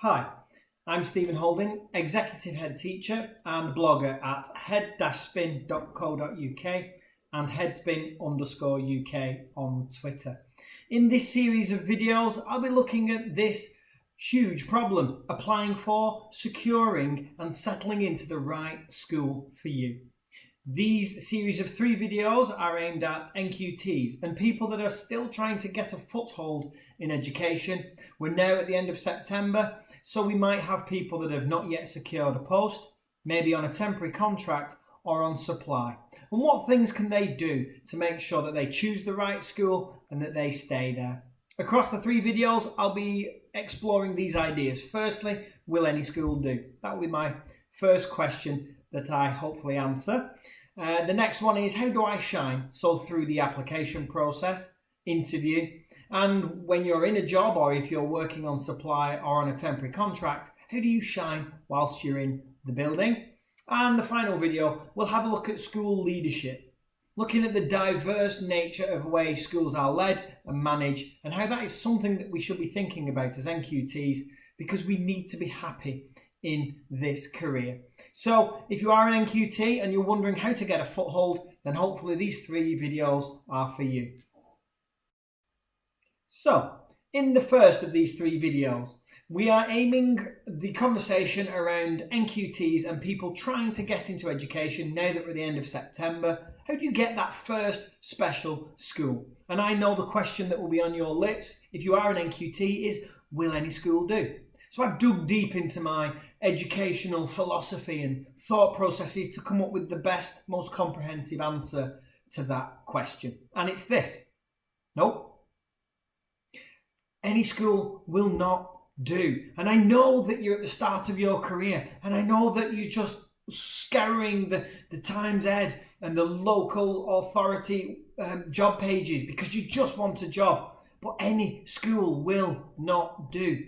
Hi, I'm Stephen Holden, Executive Head Teacher and blogger at head-spin.co.uk and headspin_UK on Twitter. In this series of videos, I'll be looking at this huge problem: applying for, securing and settling into the right school for you. These series of 3 videos are aimed at NQTs and people that are still trying to get a foothold in education. We're now at the end of September, so we might have people that have not yet secured a post, maybe on a temporary contract or on supply. And what things can they do to make sure that they choose the right school and that they stay there? Across the 3 videos, I'll be exploring these ideas. Firstly, will any school do? That will be my first question that I hopefully answer. The next one is, how do I shine? So through the application process, interview, and when you're in a job or if you're working on supply or on a temporary contract, how do you shine whilst you're in the building? And the final video, we'll have a look at school leadership, looking at the diverse nature of the way schools are led and managed and how that is something that we should be thinking about as NQTs, because we need to be happy in this career. So if you are an NQT and you're wondering how to get a foothold, then hopefully these 3 videos are for you. So in the first of these 3 videos, we are aiming the conversation around NQTs and people trying to get into education now that we're at the end of September. How do you get that first special school? And I know the question that will be on your lips if you are an NQT is, will any school do? So I've dug deep into my educational philosophy and thought processes to come up with the best, most comprehensive answer to that question. And it's this: nope. Any school will not do. And I know that you're at the start of your career, and I know that you're just scouring the Times Ed and the local authority job pages because you just want a job. But any school will not do.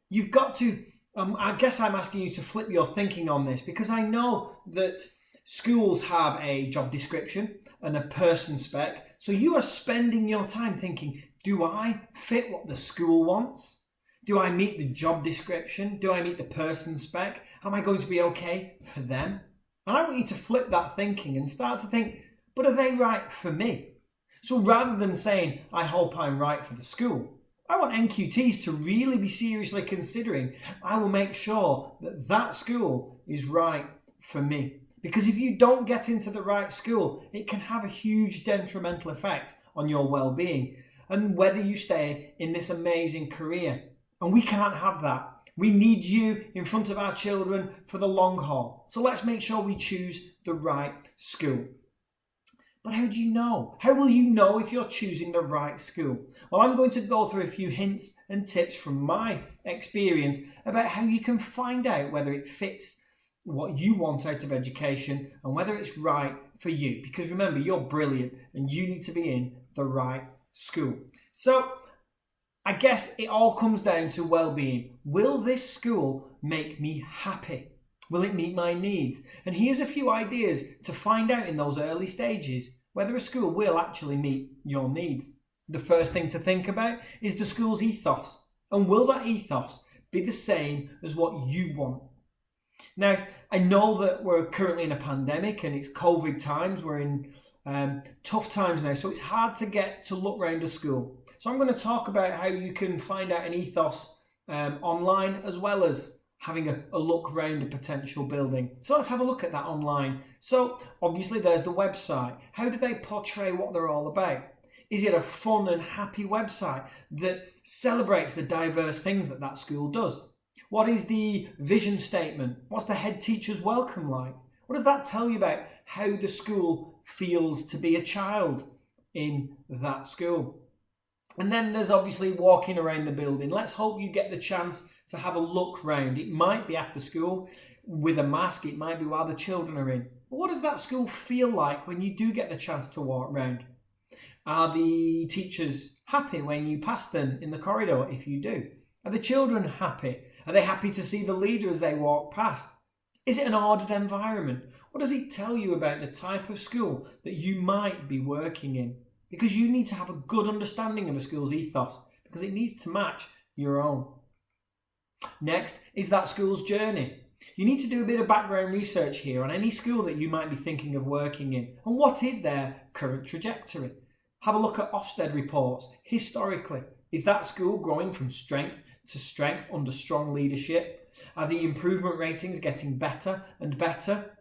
You've got to, I guess I'm asking you to flip your thinking on this, because I know that schools have a job description and a person spec. So you are spending your time thinking, do I fit what the school wants? Do I meet the job description? Do I meet the person spec? Am I going to be okay for them? And I want you to flip that thinking and start to think, but are they right for me? So rather than saying, I hope I'm right for the school, I want NQTs to really be seriously considering, I will make sure that that school is right for me. Because if you don't get into the right school, it can have a huge detrimental effect on your well-being and whether you stay in this amazing career. And we can't have that. We need you in front of our children for the long haul. So let's make sure we choose the right school. But how do you know? How will you know if you're choosing the right school? Well, I'm going to go through a few hints and tips from my experience about how you can find out whether it fits what you want out of education and whether it's right for you. Because remember, you're brilliant and you need to be in the right school. So I guess it all comes down to well-being. Will this school make me happy? Will it meet my needs? And here's a few ideas to find out in those early stages whether a school will actually meet your needs. The first thing to think about is the school's ethos. And will that ethos be the same as what you want? Now, I know that we're currently in a pandemic and it's COVID times. We're in tough times now, so it's hard to get to look around a school. So I'm going to talk about how you can find out an ethos online, as well as having a look around a potential building. So let's have a look at that online. So obviously there's the website. How do they portray what they're all about? Is it a fun and happy website that celebrates the diverse things that that school does? What is the vision statement? What's the head teacher's welcome like? What does that tell you about how the school feels to be a child in that school? And then there's obviously walking around the building. Let's hope you get the chance to have a look round. It might be after school with a mask. It might be while the children are in. But what does that school feel like when you do get the chance to walk round? Are the teachers happy when you pass them in the corridor if you do? Are the children happy? Are they happy to see the leader as they walk past? Is it an ordered environment? What does it tell you about the type of school that you might be working in? Because you need to have a good understanding of a school's ethos, because it needs to match your own. Next is that school's journey. You need to do a bit of background research here on any school that you might be thinking of working in and what is their current trajectory. Have a look at Ofsted reports. Historically, is that school growing from strength to strength under strong leadership? Are the improvement ratings getting better and better?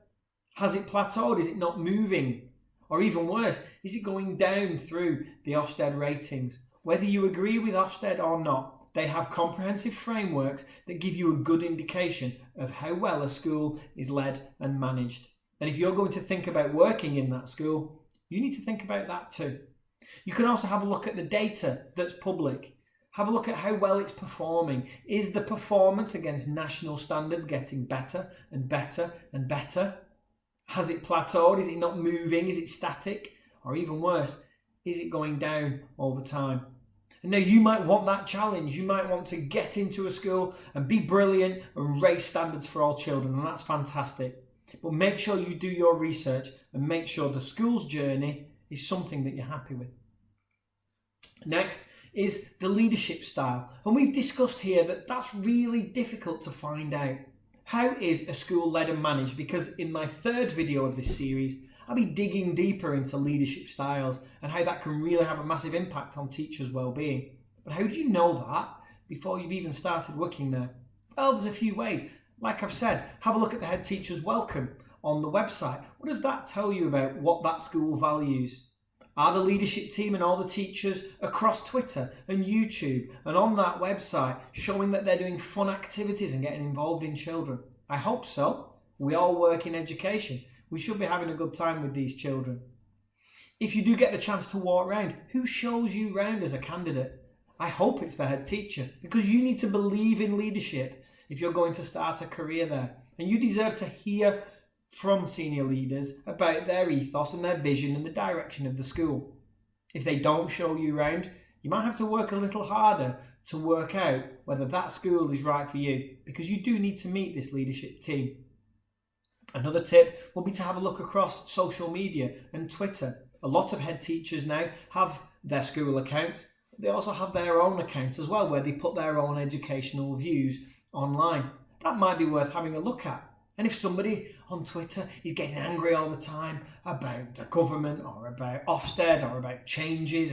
Has it plateaued? Is it not moving? Or even worse, is it going down through the Ofsted ratings? Whether you agree with Ofsted or not, they have comprehensive frameworks that give you a good indication of how well a school is led and managed. And if you're going to think about working in that school, you need to think about that too. You can also have a look at the data that's public. Have a look at how well it's performing. Is the performance against national standards getting better and better and better? Has it plateaued? Is it not moving? Is it static? Or even worse, is it going down over time? And now you might want that challenge. You might want to get into a school and be brilliant and raise standards for all children, and that's fantastic. But make sure you do your research and make sure the school's journey is something that you're happy with. Next is the leadership style. And we've discussed here that that's really difficult to find out. How is a school led and managed? Because in my third video of this series, I'll be digging deeper into leadership styles and how that can really have a massive impact on teachers' well-being. But how do you know that before you've even started working there? Well, there's a few ways. Like I've said, have a look at the head teacher's welcome on the website. What does that tell you about what that school values? Are the leadership team and all the teachers across Twitter and YouTube and on that website showing that they're doing fun activities and getting involved in children? I hope so. We all work in education. We should be having a good time with these children. If you do get the chance to walk around, who shows you round as a candidate? I hope it's the head teacher, because you need to believe in leadership if you're going to start a career there. And you deserve to hear from senior leaders about their ethos and their vision and the direction of the school. If they don't show you around, you might have to work a little harder to work out whether that school is right for you, because you do need to meet this leadership team. Another tip will be to have a look across social media and Twitter. A lot of head teachers now have their school account. They also have their own accounts as well, where they put their own educational views online. That might be worth having a look at. And if somebody on Twitter is getting angry all the time about the government or about Ofsted or about changes,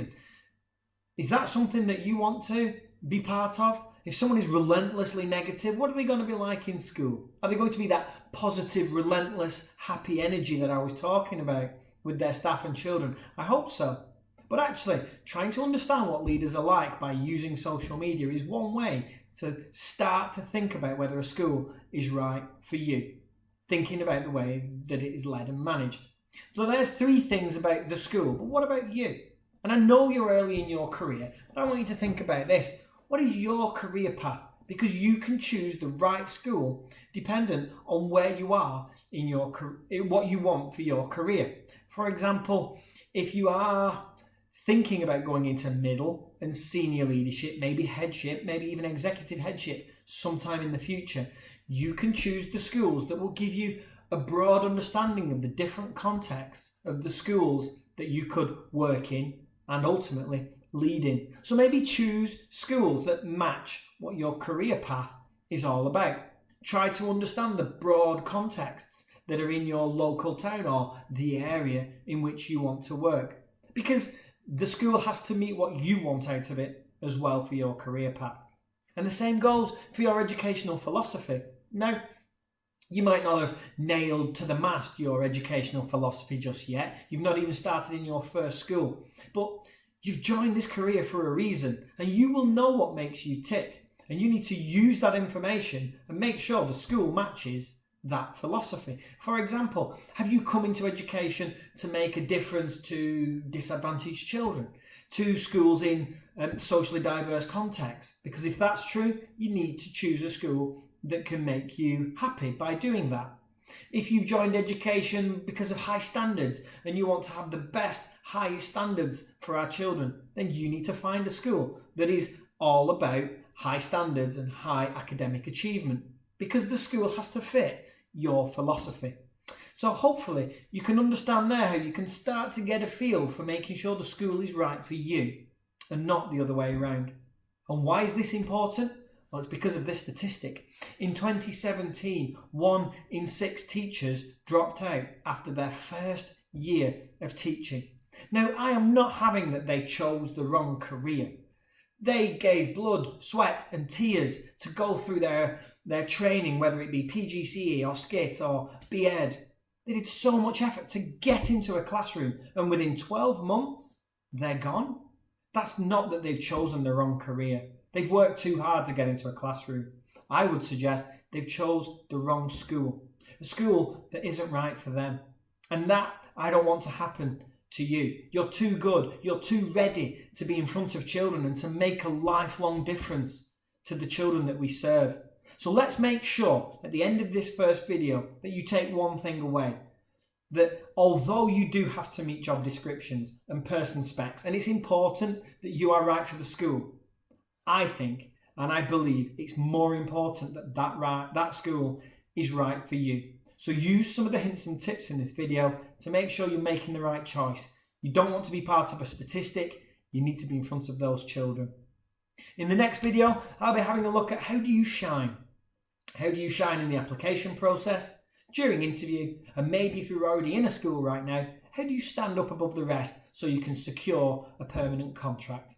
is that something that you want to be part of? If someone is relentlessly negative, what are they going to be like in school? Are they going to be that positive, relentless, happy energy that I was talking about with their staff and children? I hope so. But actually, trying to understand what leaders are like by using social media is one way to start to think about whether a school is right for you, thinking about the way that it is led and managed. So there's 3 things about the school, but what about you? And I know you're early in your career, but I want you to think about this. What is your career path? Because you can choose the right school dependent on where you are in your what you want for your career. For example, if you are thinking about going into middle and senior leadership, maybe headship, maybe even executive headship sometime in the future, you can choose the schools that will give you a broad understanding of the different contexts of the schools that you could work in and ultimately lead in. So maybe choose schools that match what your career path is all about. Try to understand the broad contexts that are in your local town or the area in which you want to work, because the school has to meet what you want out of it as well for your career path. And the same goes for your educational philosophy. Now, you might not have nailed to the mast your educational philosophy just yet. You've not even started in your first school. But you've joined this career for a reason, and you will know what makes you tick. And you need to use that information and make sure the school matches that philosophy. For example, have you come into education to make a difference to disadvantaged children, to schools in socially diverse contexts? Because if that's true, you need to choose a school that can make you happy by doing that. If you've joined education because of high standards and you want to have the best, highest standards for our children, then you need to find a school that is all about high standards and high academic achievement, because the school has to fit your philosophy. So hopefully you can understand there how you can start to get a feel for making sure the school is right for you and not the other way around. And why is this important? Well, it's because of this statistic. In 2017, 1 in 6 teachers dropped out after their first year of teaching. Now, I am not having that they chose the wrong career. They gave blood, sweat and tears to go through their training, whether it be PGCE or SCIT or BEd. They did so much effort to get into a classroom, and within 12 months, they're gone. That's not that they've chosen the wrong career. They've worked too hard to get into a classroom. I would suggest they've chose the wrong school, a school that isn't right for them. And that I don't want to happen to you. You're too good. You're too ready to be in front of children and to make a lifelong difference to the children that we serve. So let's make sure at the end of this first video that you take one thing away. That although you do have to meet job descriptions and person specs, and it's important that you are right for the school, I think and I believe it's more important that that school is right for you. So use some of the hints and tips in this video to make sure you're making the right choice. You don't want to be part of a statistic. You need to be in front of those children. In the next video, I'll be having a look at how do you shine? How do you shine in the application process, during interview, and maybe if you're already in a school right now, how do you stand up above the rest so you can secure a permanent contract?